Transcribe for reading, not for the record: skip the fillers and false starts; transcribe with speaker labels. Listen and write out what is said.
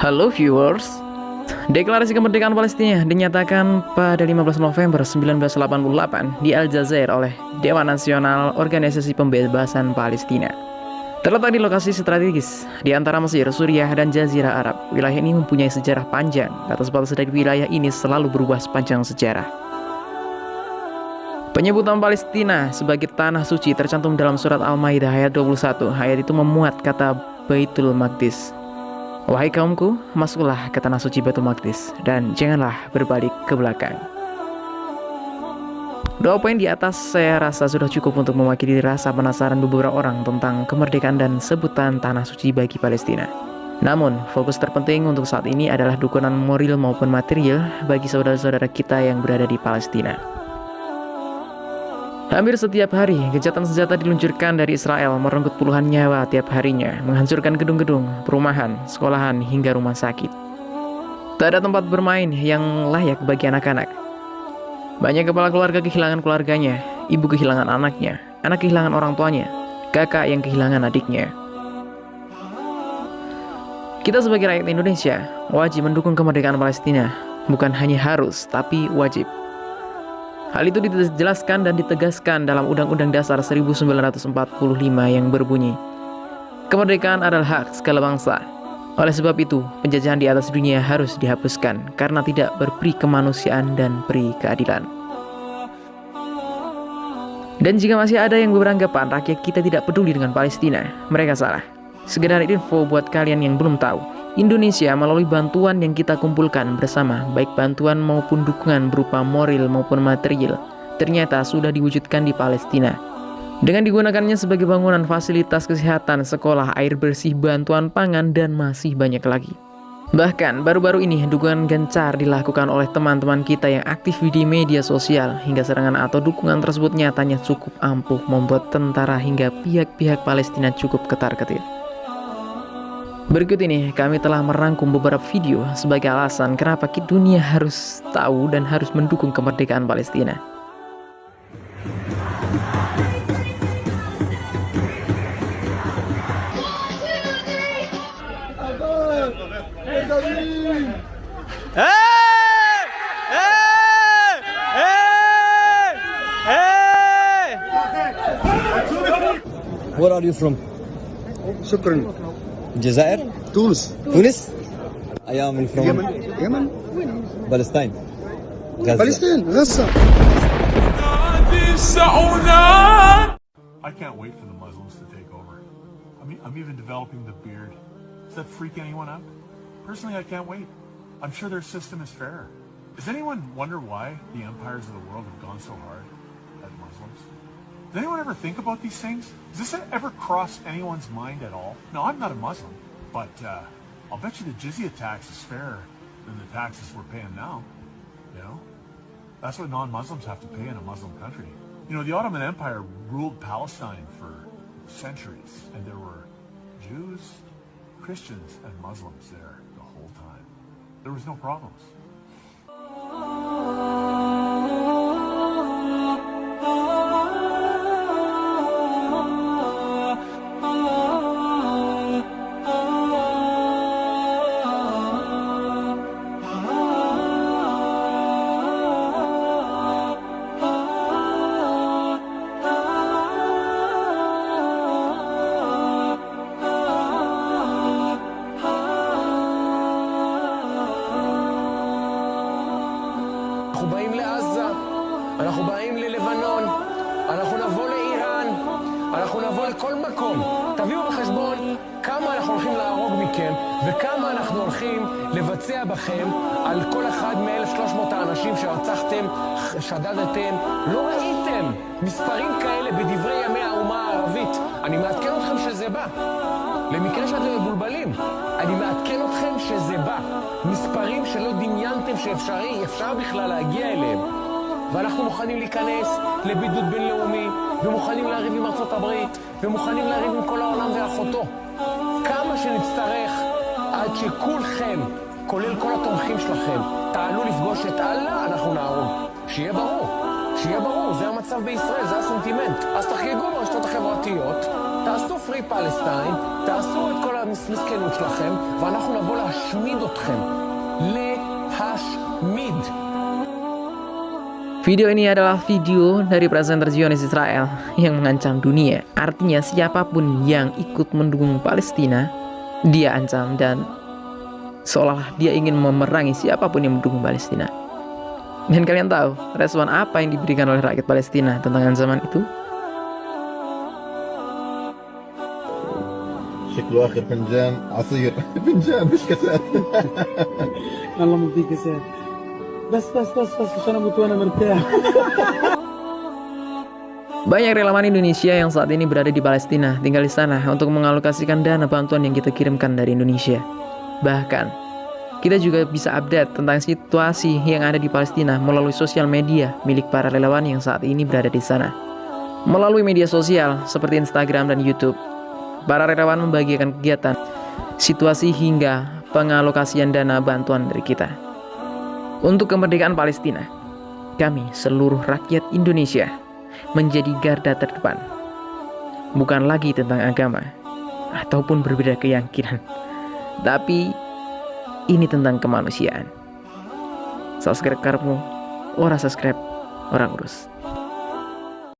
Speaker 1: Halo viewers, Deklarasi Kemerdekaan Palestina dinyatakan pada 15 November 1988 di Aljazair oleh Dewan Nasional Organisasi Pembebasan Palestina. Terletak di lokasi strategis di antara Mesir, Suriah, dan Jazirah Arab, wilayah ini mempunyai sejarah panjang. Batas dari wilayah ini selalu berubah sepanjang sejarah. Penyebutan Palestina sebagai tanah suci tercantum dalam surat Al-Maidah ayat 21. Ayat itu memuat kata Baitul Maqdis. Wahai kaumku, masuklah ke tanah suci Baitul Maqdis dan janganlah berbalik ke belakang. Dua poin di atas saya rasa sudah cukup untuk mewakili rasa penasaran beberapa orang tentang kemerdekaan dan sebutan tanah suci bagi Palestina. Namun, fokus terpenting untuk saat ini adalah dukungan moral maupun material bagi saudara-saudara kita yang berada di Palestina. Hampir setiap hari, gencatan senjata diluncurkan dari Israel merenggut puluhan nyawa tiap harinya, menghancurkan gedung-gedung, perumahan, sekolahan, hingga rumah sakit. Tak ada tempat bermain yang layak bagi anak-anak. Banyak kepala keluarga kehilangan keluarganya, ibu kehilangan anaknya, anak kehilangan orang tuanya, kakak yang kehilangan adiknya. Kita sebagai rakyat Indonesia wajib mendukung kemerdekaan Palestina, bukan hanya harus, tapi wajib. Hal itu dijelaskan dan ditegaskan dalam Undang-Undang Dasar 1945 yang berbunyi, kemerdekaan adalah hak segala bangsa. Oleh sebab itu, penjajahan di atas dunia harus dihapuskan karena tidak berperi kemanusiaan dan peri keadilan. Dan jika masih ada yang beranggapan rakyat kita tidak peduli dengan Palestina, mereka salah. Sekedar info buat kalian yang belum tahu, Indonesia melalui bantuan yang kita kumpulkan bersama, baik bantuan maupun dukungan berupa moral maupun material, ternyata sudah diwujudkan di Palestina. Dengan digunakannya sebagai bangunan fasilitas kesehatan, sekolah, air bersih, bantuan pangan, dan masih banyak lagi. Bahkan baru-baru ini dukungan gencar dilakukan oleh teman-teman kita yang aktif di media sosial, hingga serangan atau dukungan tersebut nyatanya cukup ampuh membuat tentara hingga pihak-pihak Palestina cukup ketar-ketir. Berikut ini kami telah merangkum beberapa video sebagai alasan kenapa dunia harus tahu dan harus mendukung kemerdekaan Palestina.
Speaker 2: Where are you from?
Speaker 3: شكرا.
Speaker 2: الجزائر؟
Speaker 3: تونس.
Speaker 2: تونس؟ I am from
Speaker 3: يمن.
Speaker 2: Palestine. غزة.
Speaker 3: فلسطين غزة.
Speaker 4: I can't wait for the Muslims to take over. I'm even developing the beard. Does that freak anyone out? Personally, I can't wait. I'm sure their system is fair. Does anyone wonder why the empires of the world have gone so hard at Muslims? Does anyone ever think about these things? Does this ever cross anyone's mind at all? No, I'm not a Muslim, but I'll bet you the jizya tax is fairer than the taxes we're paying now. You know? That's what non-Muslims have to pay in a Muslim country. You know, the Ottoman Empire ruled Palestine for centuries, and there were Jews, Christians, and Muslims there the whole time. There was no problems.
Speaker 5: אנחנו באים לעזה, אנחנו באים ללבנון, אנחנו נבוא לאיראן, אנחנו נבוא לכל מקום. תביאו בחשבון כמה אנחנו הולכים להרוג מכם וכמה אנחנו הולכים לבצע בכם על כל אחד מ-1,300 האנשים שרצחתם, שדדתם. לא ראיתם מספרים כאלה בדברי ימי האומה הערבית. אני מעדכן אתכם שזה בא. למקרה שאתם מבולבלים, אני מעדכן אתכם שזה בא. מספרים שלא דמיינתם שאפשר בכלל להגיע אליהם. ואנחנו מוכנים להיכנס לבידוד בינלאומי, ומוכנים להריב עם ארצות הברית, ומוכנים להריב עם כל העולם ואחותו. כמה שנצטרך עד שכולכם, כולל כל התומכים שלכם, תעלו לפגוש את אללה, אנחנו נהרוג. שיהיה ברור, זה המצב בישראל, זה הסנטימנט. אז תחגגו ברשתות החברתיות, תעשו פרי פלסטיין, תעשו את כל המסכנות שלכם, ואנחנו נבוא להשמיד אתכם. להשמיד.
Speaker 1: Video ini adalah video dari presenter Zionis Israel yang mengancam dunia. Artinya siapapun yang ikut mendukung Palestina, dia ancam dan seolah dia ingin memerangi siapapun yang mendukung Palestina. Dan kalian tahu respon apa yang diberikan oleh rakyat Palestina tentang ancaman itu?
Speaker 6: شكله آخر فنجان عصير فنجان مش كاسات
Speaker 7: والله ما في كاسات بس عشان اموت وانا مرتاح.
Speaker 1: Banyak relawan Indonesia yang saat ini berada di Palestina, tinggal di sana untuk mengalokasikan dana bantuan yang kita kirimkan dari Indonesia. Bahkan, kita juga bisa update tentang situasi yang ada di Palestina melalui sosial media milik para relawan yang saat ini berada di sana. Melalui media sosial seperti Instagram dan YouTube, para relawan membagikan kegiatan, situasi hingga pengalokasian dana bantuan dari kita. Untuk kemerdekaan Palestina, kami seluruh rakyat Indonesia menjadi garda terdepan. Bukan lagi tentang agama ataupun berbeda keyakinan, tapi ini tentang kemanusiaan. Subscribe karepmu, ora subscribe, orang urus.